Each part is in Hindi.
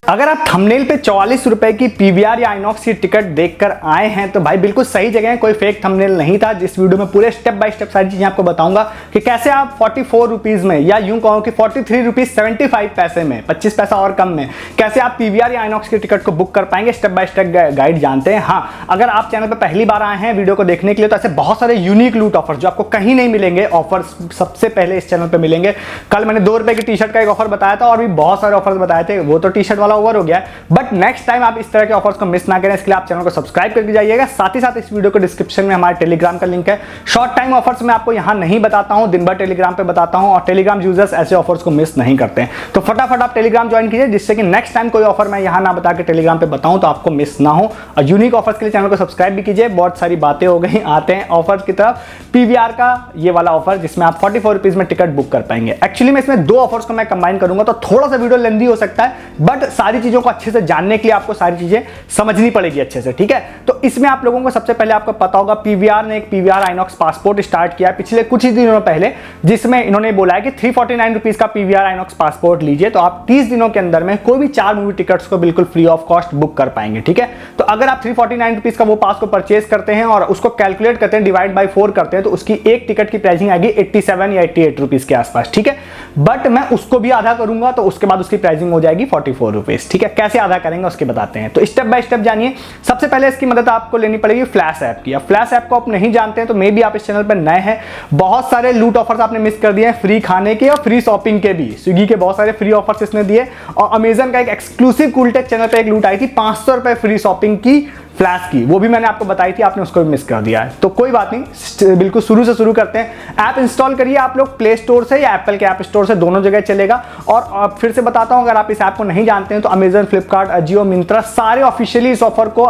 अगर आप थंबनेल पे 44 रुपए की पीवीआर या आइनॉक्स की टिकट देखकर आए हैं तो भाई बिल्कुल सही जगह है, कोई फेक थंबनेल नहीं था। जिस वीडियो में पूरे स्टेप बाय स्टेप सारी चीजें आपको बताऊंगा कि कैसे आप 44 रुपीज में या यूं कहो कि 43 रुपीज 75 पैसे में, 25 पैसा और कम में कैसे आप पीवीआर या आइनॉक्स की टिकट को बुक कर पाएंगे, स्टेप बाय स्टेप गाइड जानते हैं। हाँ, अगर आप चैनल पर पहली बार आए हैं वीडियो को देखने के लिए तो ऐसे बहुत सारे यूनिक लूट ऑफर जो आपको कहीं नहीं मिलेंगे, ऑफर्स सबसे पहले इस चैनल पर मिलेंगे। कल मैंने 2 रुपए की टी शर्ट का एक ऑफर बताया था और भी बहुत सारे ऑफर्स बताए थे, वो तो टी शर्ट वाला ओवर हो गया। बट नेक्स्ट टाइम आप इस तरह के ऑफर्स को मिस ना करें, इसके लिए आप चैनल को सब्सक्राइब करके जाइएगा। साथ ही साथ इस वीडियो को डिस्क्रिप्शन में हमारे टेलीग्राम का लिंक है। शॉर्ट टाइम ऑफर्स मैं आपको यहां नहीं बताता हूं, दिन भर टेलीग्राम पे बताता हूं और टेलीग्राम यूजर्स ऐसे ऑफर्स को मिस नहीं करते हैं। तो फटाफट आप टेलीग्राम ज्वाइन कीजिए जिससे कि नेक्स्ट टाइम कोई ऑफर मैं यहां ना बता के टेलीग्राम पे बताऊं तो आपको मिस ना हो। और यूनिक ऑफर्स के लिए चैनल को सब्सक्राइब भी कीजिए। बहुत सारी बातें हो गई, आते हैं ऑफर्स की तरफ। पीवीआर का ये वाला ऑफर जिसमें आप 44 रुपीज में टिकट बुक कर पाएंगे। एक्चुअली में इसमें 2 ऑफर्स को मैं कंबाइन करूंगा तो थोड़ा सा वीडियो लेंदी हो सकता है, बट सारी चीजों को अच्छे से जानने के लिए आपको सारी चीजें समझनी पड़ेगी अच्छे से, ठीक है। तो इसमें आप लोगों को सबसे पहले आपको पता होगा पीवीआर ने एक पीवीआर आइनॉक्स पासपोर्ट स्टार्ट किया पिछले कुछ ही दिनों पहले, जिसमें इन्होंने बोला है कि 349 रुपीज का पीवीआर आइनॉक्स पासपोर्ट लीजिए तो आप 30 दिनों के अंदर में कोई भी 4 मूवी टिकट्स को बिल्कुल फ्री ऑफ कॉस्ट बुक कर पाएंगे, ठीक है। तो अगर आप 349 रुपीज का वो पास को परचेज करते हैं और उसको कैलकुलेट करते हैं, डिवाइड बाय 4 करते हैं तो उसकी एक टिकट की प्राइसिंग आएगी 87 या 88 रुपीज के आसपास, ठीक है। बट मैं उसको भी आधा करूंगा तो उसके बाद उसकी प्राइसिंग हो जाएगी 44 रुपीज, ठीक है। कैसे आधा करेंगे उसके बताते हैं। तो स्टेप बाय स्टेप जानिए। सबसे पहले इसकी मदद आपको लेनी पड़ेगी फ्लैश ऐप की। अब फ्लैश ऐप को आप नहीं जानते हैं तो मे भी आप इस चैनल पर नए हैं, बहुत सारे लूट ऑफर्स आपने मिस कर दिए हैं, फ्री खाने के और फ्री शॉपिंग के भी। स्विगी के बहुत सारे फ्री ऑफर्स इसने दिए और अमेजन का एक एक्सक्लूसिव कूलटेक चैनल पे एक लूट आई थी 500 रुपए फ्री शॉपिंग की फ्लैश की, वो भी मैंने आपको बताई थी, आपने उसको भी मिस कर दिया है। तो कोई बात नहीं, बिल्कुल शुरू से शुरू करते हैं। ऐप इंस्टॉल करिए आप लोग प्ले स्टोर से या एप्पल के ऐप स्टोर से, दोनों जगह चलेगा। और फिर से बताता हूं, अगर आप इस ऐप को नहीं जानते हैं तो अमेजन, फ्लिपकार्ट, अजियो, मिंत्रा सारे ऑफिशियली इस ऑफर को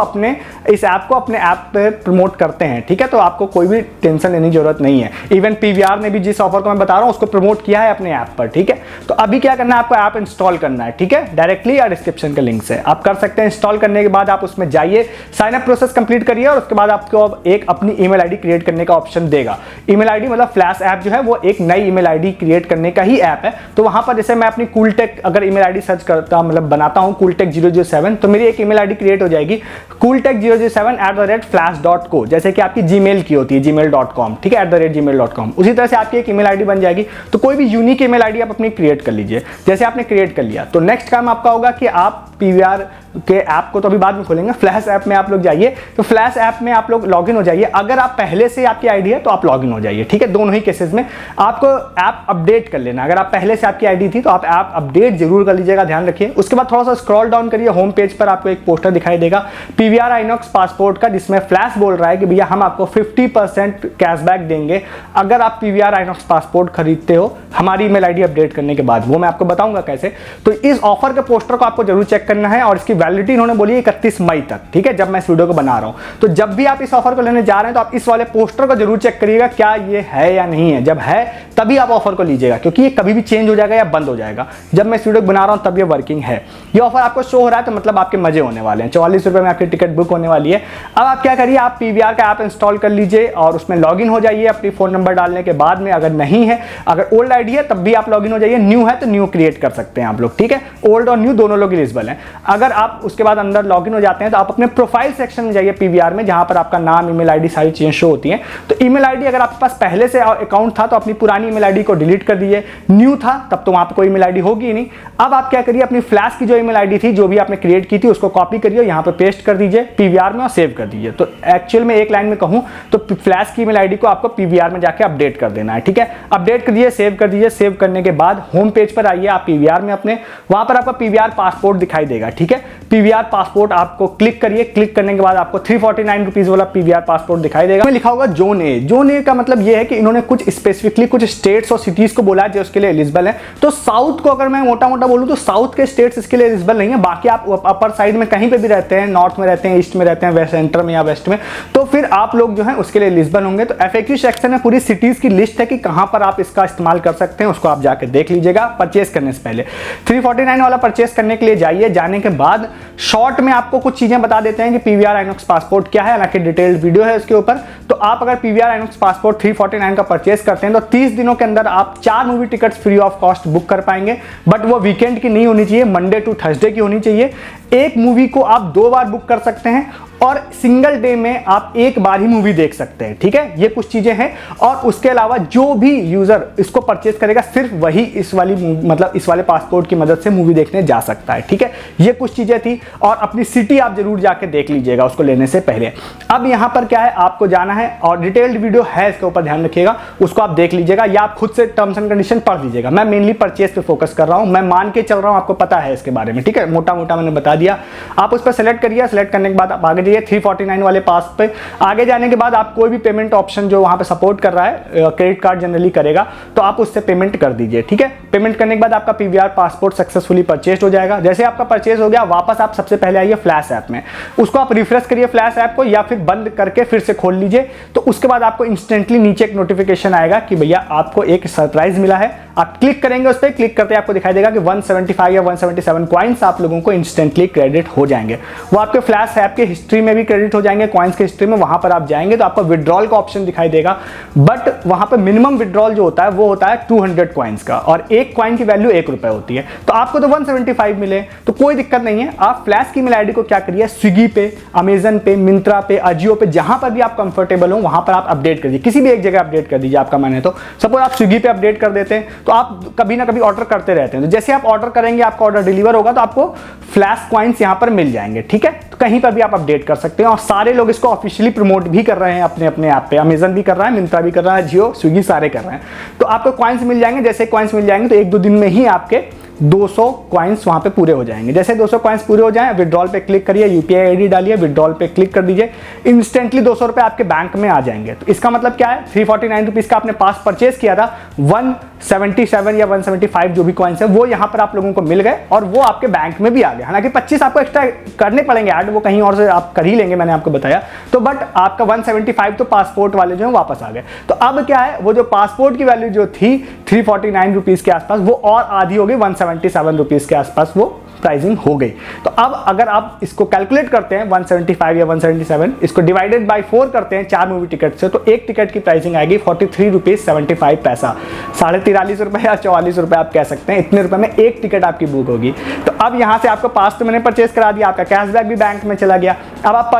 इस ऐप को अपने ऐप पे प्रमोट करते हैं, ठीक है। तो आपको कोई भी टेंशन लेने की जरूरत नहीं है। इवन पीवीआर ने भी जिस ऑफर को मैं बता रहा हूं उसको प्रमोट किया है अपने ऐप पर, ठीक है। तो अभी क्या करना है, आपको ऐप इंस्टॉल करना है, ठीक है, डायरेक्टली या डिस्क्रिप्शन के लिंक से आप कर सकते हैं। इंस्टॉल करने के बाद आप उसमें जाइए, साइन अप प्रोसेस कंप्लीट करिए और उसके बाद आपको एक अपनी ईमेल आईडी क्रिएट करने का ऑप्शन देगा। ईमेल आईडी मतलब फ्लैश ऐप जो है वो एक नई ईमेल आईडी क्रिएट करने का ही ऐप है। तो वहां पर जैसे मैं अपनी कूलटेक अगर ईमेल आईडी सर्च करता मतलब बनाता हूं cooltech007 तो मेरी एक ईमेल आईडी क्रिएट हो जाएगी cooltech007@flash.co, जैसे कि आपकी जीमेल की होती है gmail.com, ठीक है, @gmail.com। उसी तरह से आपकी एक ईमेल आईडी बन जाएगी। तो कोई भी यूनिक ईमेल आईडी आप अपनी क्रिएट कर लीजिए। जैसे आपने क्रिएट कर लिया तो नेक्स्ट काम आपका होगा कि आप पीवीआर के ऐप को तो अभी बाद में खोलेंगे, फ्लैश ऐप में आप लोग जाइए। तो फ्लैश ऐप में आप लोग लॉगिन हो जाइए। अगर आप पहले से आपकी आईडी है तो आप लॉगिन हो जाइए, ठीक है। दोनों ही केसेस में आपको ऐप अपडेट कर लेना। अगर आप पहले से आपकी आईडी थी तो आप ऐप अपडेट जरूर कर लीजिएगा, ध्यान रखिए। उसके बाद थोड़ा सा स्क्रॉल डाउन करिए, होम पेज पर आपको एक पोस्टर दिखाई देगा पीवीआर आइनॉक्स पासपोर्ट का, जिसमें फ्लैश बोल रहा है कि भैया हम आपको 50% कैशबैक देंगे अगर आप पीवीआर आइनॉक्स पासपोर्ट खरीदते हो हमारी ईमेल आईडी अपडेट करने के बाद। वो मैं आपको बताऊंगा कैसे। तो इस ऑफर के पोस्टर को आपको जरूर चेक करना है और इसकी वैलिडिटी इन्होंने बोली 31 मई तक, ठीक है, जब मैं इस वीडियो को बना रहा हूं। तो जब भी आप इस ऑफर को लेने जा रहे हैं तो आप इस वाले पोस्टर को जरूर चेक करिएगा क्या ये है या नहीं है। जब है तभी आप ऑफर को लीजिएगा, क्योंकि ये कभी भी चेंज हो जाएगा या बंद हो जाएगा। जब मैं इस वीडियो को बना रहा हूं तब ये वर्किंग है। ये ऑफर आपको शो हो रहा है तो मतलब आपके मजे होने वाले हैं। 44 रुपए में आपकी टिकट बुक होने वाली है। अब आप क्या करिए, आप पीवीआर का ऐप इंस्टॉल कर लीजिए और उसमें लॉगिन हो जाइए अपनी फोन नंबर डालने के बाद में। अगर नहीं है, अगर ओल्ड आईडी है तब भी आप लॉगिन हो जाइए, न्यू है तो न्यू क्रिएट कर सकते हैं आप लोग, ठीक है। ओल्ड और न्यू दोनों लोग एलिजिबल हैं। अगर आप उसके बाद अंदर लॉगिन हो जाते हैं तो आप अपने प्रोफाइल सेक्शन में जाइए पीवीआर में, जहां पर आपका नाम, ईमेल आईडी सारी चीजें शो होती हैं। तो ईमेल आईडी अगर आपके पास पहले से अकाउंट था तो अपनी पुरानी ईमेल आईडी को डिलीट कर दीजिए। न्यू था तब तो वहां पर कोई ईमेल आईडी होगी ही नहीं। अब आप क्या करिए, अपनी फ्लैश की जो ईमेल आईडी थी जो भी आपने क्रिएट की थी उसको कॉपी करिए, यहां पर पेस्ट कर दीजिए पीवीआर में और सेव कर दीजिए। तो एक्चुअल में एक लाइन में कहूं तो फ्लैश की ईमेल आईडी को आपको पीवीआर में जाकर अपडेट कर देना है, ठीक है। अपडेट कर दीजिए, सेव कर दीजिए। सेव करने के बाद होम पेज पर आइए आप पीवीआर में अपने, वहां पर आपका पीवीआर पासपोर्ट दिखाई देगा, ठीक है। पीवीआर पासपोर्ट आपको क्लिक करिए। क्लिक करने के बाद आपको 349 रुपीज वाला पीवीआर पासपोर्ट दिखाई देगा। में लिखा होगा जोन ए। जोन ए का मतलब यह है कि इन्होंने कुछ स्पेसिफिकली कुछ स्टेट्स और सिटीज को बोला है जो उसके लिए एलिजिबल है। तो साउथ को अगर मैं मोटा मोटा बोलूं तो साउथ के स्टेट्स इसके लिए एलिजिबल नहीं है। बाकी आप अपर साइड में कहीं पे भी रहते हैं, नॉर्थ में रहते हैं, ईस्ट में रहते हैं, वेस्ट सेंटर में या वेस्ट में, तो फिर आप लोग जो है उसके लिए एलिजिबल होंगे। तो एफएक्यू सेक्शन में पूरी सिटीज की लिस्ट है कि कहां पर आप इसका इस्तेमाल कर सकते हैं, उसको आप जाके देख लीजिएगा परचेस करने से पहले। 349 वाला परचेस करने के लिए जाइए, जाने के बाद शॉर्ट में आपको कुछ चीजें बता देते हैं कि पीवीआर आइनॉक्स पासपोर्ट क्या है, हालांकि डिटेल्ड वीडियो है उसके ऊपर। तो आप अगर पीवीआर आइनॉक्स पासपोर्ट 349 का परचेस करते हैं तो 30 दिनों के अंदर आप 4 movie tickets free of cost book कर पाएंगे, बट वो वीकेंड की नहीं होनी चाहिए, मंडे टू थर्सडे की होनी चाहिए। एक मूवी को आप 2 बार बुक कर सकते हैं और सिंगल डे में आप एक बार ही मूवी देख सकते हैं, ठीक है। ये कुछ चीजें हैं, और उसके अलावा जो भी यूजर इसको परचेस करेगा सिर्फ वही इस वाले पासपोर्ट की मदद से मूवी देखने जा सकता है, ठीक है। ये कुछ चीजें थी, और अपनी सिटी आप जरूर जाके देख लीजिएगा उसको लेने से पहले। अब यहां पर क्या है, आपको जाना है और डिटेल्ड वीडियो है इसके ऊपर, ध्यान रखिएगा, उसको आप देख लीजिएगा या आप खुद से टर्म्स एंड कंडीशन पढ़ लीजिएगा। मैं मेनली परचेस पे फोकस कर रहा हूं, मैं मान के चल रहा हूं आपको पता है इसके बारे में, ठीक है। मोटा मोटा मैंने बता दिया, आप उस पर सेलेक्ट करिए। सेलेक्ट करने के बाद आप आगे जाइए 349 वाले पास पे। आगे जाने के बाद आप कोई भी पेमेंट ऑप्शन जो वहां पे सपोर्ट कर रहा है, क्रेडिट कार्ड जनरली करेगा, तो आप उससे पेमेंट कर दीजिए, ठीक है। पेमेंट करने के बाद आपका पीवीआर पासपोर्ट सक्सेसफुली परचेज हो जाएगा। जैसे आपका परचेज हो गया, वापस आप सबसे पहले आइए फ्लैश ऐप में, उसको आप रिफ्रेश करिए फ्लैश ऐप को, या फिर बंद करके फिर से खोल लीजिए। तो उसके बाद आपको इंस्टेंटली नीचे एक नोटिफिकेशन आएगा कि भैया आपको एक सरप्राइज मिला है। आप क्लिक करेंगे उस पर, क्लिक करते आपको दिखाई देगा कि 175 या 177 कॉइन्स आप लोगों को इंस्टेंटली क्रेडिट हो जाएंगे। वो आपके फ्लैश ऐप के हिस्ट्री में भी क्रेडिट हो जाएंगे, कॉइन्स की हिस्ट्री में। वहां पर आप जाएंगे तो आपको विड्रॉल का ऑप्शन दिखाई देगा, बट वहां पर मिनिमम विड्रॉल जो होता है वो होता है 200 कॉइन्स का, और एक कॉइन की वैल्यू 1 रुपए होती है। तो आपको तो 175 मिले तो कोई दिक्कत नहीं है। आप फ्लैश की ईमेल आईडी को क्या करिए, स्विगी पे, अमेजन पे, मिंत्रा पे, अजियो पे, जहां पर भी आप कंफर्टेबल हो वहां पर आप अपडेट कर दीजिए, किसी भी एक जगह अपडेट कर दीजिए आपका मन है तो। सपोज आप स्विगी पे अपडेट कर देते हैं तो आप कभी ना कभी ऑर्डर करते रहते हैं, तो जैसे आप ऑर्डर करेंगे आपका ऑर्डर डिलीवर होगा तो आपको फ्लैश कॉइन्स यहां पर मिल जाएंगे, ठीक है। तो कहीं पर भी आप अपडेट कर सकते हैं, और सारे लोग इसको ऑफिशियली प्रमोट भी कर रहे हैं अपने अपने ऐप पे। अमेजन भी कर रहा है, मिंत्रा भी कर रहा है, जियो, स्विगी सारे कर रहे हैं। तो आपको कॉइन्स मिल जाएंगे। जैसे कॉइन्स मिल जाएंगे तो 1-2 दिन में ही आपके 200 कॉइन्स वहां पे पूरे हो जाएंगे। जैसे 200 कॉइन्स पूरे हो जाएं, विड्रॉल पे क्लिक करिए, यूपीआई आईडी डालिए, विड्रॉल पे क्लिक कर दीजिए, इंस्टेंटली 200 रुपए आपके बैंक में आ जाएंगे। तो इसका मतलब क्या है, 349 रुपीज का आपने पास परचेस किया था, 177 या 175 जो भी कॉइन्स है वो यहां पर आप लोगों को मिल गए, और वो आपके बैंक में भी आ गए। हालांकि 25 आपको एक्स्ट्रा करने पड़ेंगे ऐड, वो कहीं और से आप कर ही लेंगे, मैंने आपको बताया। तो बट आपका 175 तो पासपोर्ट वाले जो है वापस आ गए। तो अब क्या है, वो जो पासपोर्ट की वैल्यू जो थी 349 रुपीज के आसपास, वो और आधी हो गई, 177 रुपीज के आसपास वो प्राइसिंग हो गई। तो अब अगर आप इसको कैलकुलेट करते हैं 175 या 177, इसको डिवाइडेड बाय 4 करते हैं 4 मूवी टिकट से, तो एक टिकट की प्राइसिंग आएगी 43 रुपीज 75 पैसा, 43.5 रुपए या 44 रुपए आप कह सकते हैं। इतने रुपए में एक टिकट आपकी बुक होगी। तो अब यहां से आपको पास तो मैंने परचेस करा दिया, आपका कैशबैक भी बैंक में चला गया। अब आप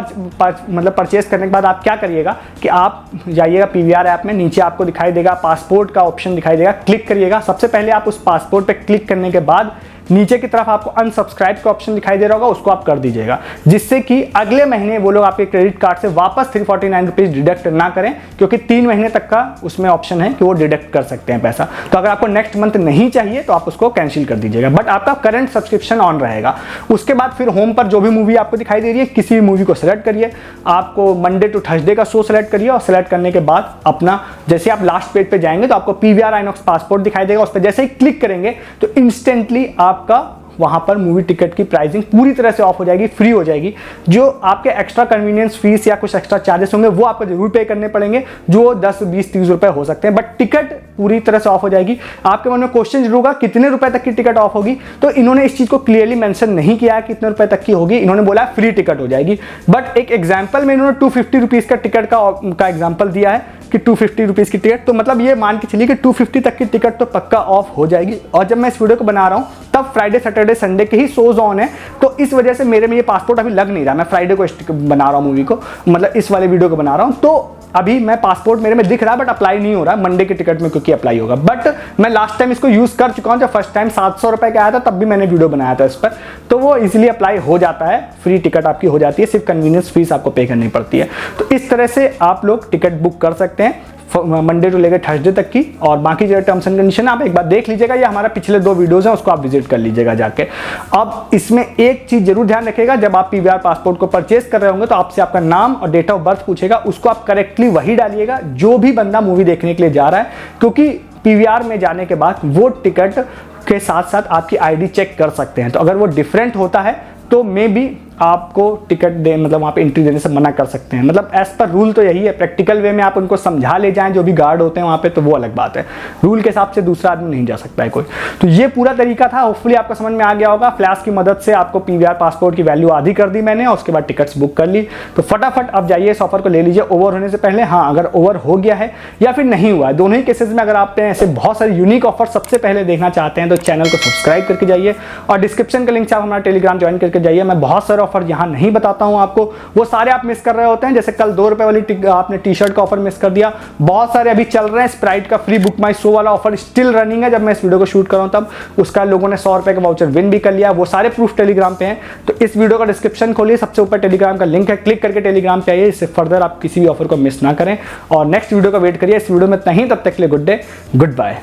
परचेस करने के बाद आप क्या करिएगा कि आप जाइएगा पीवीआर ऐप में, नीचे आपको दिखाई देगा पासपोर्ट का ऑप्शन दिखाई देगा, क्लिक करिएगा। सबसे पहले आप उस पासपोर्ट पे क्लिक करने के बाद नीचे की तरफ आपको अनसब्सक्राइब का ऑप्शन दिखाई दे रहा होगा, उसको आप कर दीजिएगा, जिससे कि अगले महीने वो लोग आपके क्रेडिट कार्ड से वापस 349 रुपीज डिडक्ट ना करें, क्योंकि 3 महीने तक का उसमें ऑप्शन है कि वो डिडक्ट कर सकते हैं पैसा। तो अगर आपको नेक्स्ट मंथ नहीं चाहिए तो आप उसको कैंसिल कर दीजिएगा, बट आपका करंट सब्सक्रिप्शन ऑन रहेगा। उसके बाद फिर होम पर जो भी मूवी आपको दिखाई दे रही है, किसी भी मूवी को सेलेक्ट करिए, आपको मंडे टू थर्सडे का शो सेलेक्ट करिए, और सेलेक्ट करने के बाद अपना जैसे आप लास्ट पेज पे जाएंगे तो आपको पीवीआर आइनॉक्स पासपोर्ट दिखाई देगा, उस पर जैसे ही क्लिक करेंगे तो इंस्टेंटली आपका वहां पर मूवी टिकट की प्राइसिंग पूरी तरह से ऑफ हो जाएगी, फ्री हो जाएगी। जो आपके एक्स्ट्रा कन्वीनियंस फीस या कुछ एक्स्ट्रा चार्जेस होंगे वो आपको जरूर पे करने पड़ेंगे, जो 10, 20, 30 रुपए हो सकते हैं, बट टिकट पूरी तरह से ऑफ हो जाएगी। आपके मन में क्वेश्चन जरूर होगा कितने रुपए तक की टिकट ऑफ होगी, तो इन्होंने इस चीज को क्लियरली मेंशन नहीं किया है कितने रुपए तक की होगी, इन्होंने बोला फ्री टिकट हो जाएगी। बट एक एग्जाम्पल में इन्होंने 250 रुपीज का टिकट का एग्जाम्पल दिया है कि 250 रुपीज की टिकट, तो मतलब ये मान के चलिए कि 250 तक की टिकट तो पक्का ऑफ हो जाएगी। और जब मैं इस वीडियो को बना रहा हूं तब फ्राइडे, सैटरडे, संडे के ही शोज ऑन है, तो इस वजह से मेरे में ये पासपोर्ट अभी लग नहीं रहा। मैं फ्राइडे को बना रहा हूं मूवी को, मतलब इस वाले वीडियो को बना रहा हूं, तो अभी मैं पासपोर्ट मेरे में दिख रहा है बट अप्लाई नहीं हो रहा है मंडे के टिकट में, क्योंकि अप्लाई होगा। बट मैं लास्ट टाइम इसको यूज कर चुका हूं, जब फर्स्ट टाइम 700 रुपए का आया था तब भी मैंने वीडियो बनाया था इस पर, तो वो इजीली अप्लाई हो जाता है, फ्री टिकट आपकी हो जाती है, सिर्फ कन्वीनियंस फीस आपको पे करनी पड़ती है। तो इस तरह से आप लोग टिकट बुक कर सकते हैं मंडे टू लेकर थर्सडे तक की, और बाकी जो टर्म्स एंड कंडीशन आप एक बार देख लीजिएगा, या हमारा पिछले 2 वीडियोस हैं उसको आप विजिट कर लीजिएगा जाके। अब इसमें एक चीज जरूर ध्यान रखिएगा, जब आप पीवीआर पासपोर्ट को परचेस कर रहे होंगे तो आपसे आपका नाम और डेट ऑफ बर्थ पूछेगा, उसको आप करेक्टली वही डालिएगा जो भी बंदा मूवी देखने के लिए जा रहा है, क्योंकि पीवीआर में जाने के बाद वो टिकट के साथ साथ आपकी आईडी चेक कर सकते हैं। तो अगर वो डिफरेंट होता है तो मे बी आपको टिकट दे मतलब वहाँ पे एंट्री देने से मना कर सकते हैं। मतलब एज पर रूल तो यही है, प्रैक्टिकल वे में आप उनको समझा ले जाएं जो भी गार्ड होते हैं वहाँ पे, तो वो अलग बात है। रूल के हिसाब से दूसरा आदमी नहीं जा सकता है कोई। तो ये पूरा तरीका था, होपफुली आपको समझ में आ गया होगा। फ्लैश की मदद से आपको पीवीआर पासपोर्ट की वैल्यू आधी कर दी मैंने और उसके बाद टिकट्स बुक कर ली। तो फटाफट अब जाइए इस ऑफर को ले लीजिए ओवर होने से पहले। हाँ, अगर ओवर हो गया है या फिर नहीं हुआ है, दोनों ही केसेस में अगर आप ऐसे बहुत सारे यूनिक ऑफर सबसे पहले देखना चाहते हैं तो चैनल को सब्सक्राइब करके जाइए और डिस्क्रिप्शन के लिंक से आप हमारा टेलीग्राम ज्वाइन करके जाइए। मैं बहुत सारे ऑफर यहाँ नहीं बताता हूँ आपको, वो सारे आप मिस कर रहे होते हैं। जैसे कल 2 रुपए वाली आपने टी शर्ट का ऑफर मिस कर दिया, बहुत सारे अभी चल रहे हैं। स्प्राइट का फ्री बुक माई शो वाला ऑफर स्टिल रनिंग है, जब मैं इस वीडियो को शूट कर रहा हूँ तब उसका लोगों ने 100 रुपए का वाउचर विन भी कर लिया। वो सारे प्रूफ टेलीग्राम पे हैं। तो इस वीडियो का डिस्क्रिप्शन खोलिए, सबसे ऊपर टेलीग्राम का लिंक है, क्लिक करके टेलीग्राम पे आइए, इससे फर्दर आप किसी भी ऑफर को मिस ना करें। और नेक्स्ट वीडियो का वेट करिए। इस वीडियो में इतना ही, तब तक के लिए गुड डे, गुड बाय।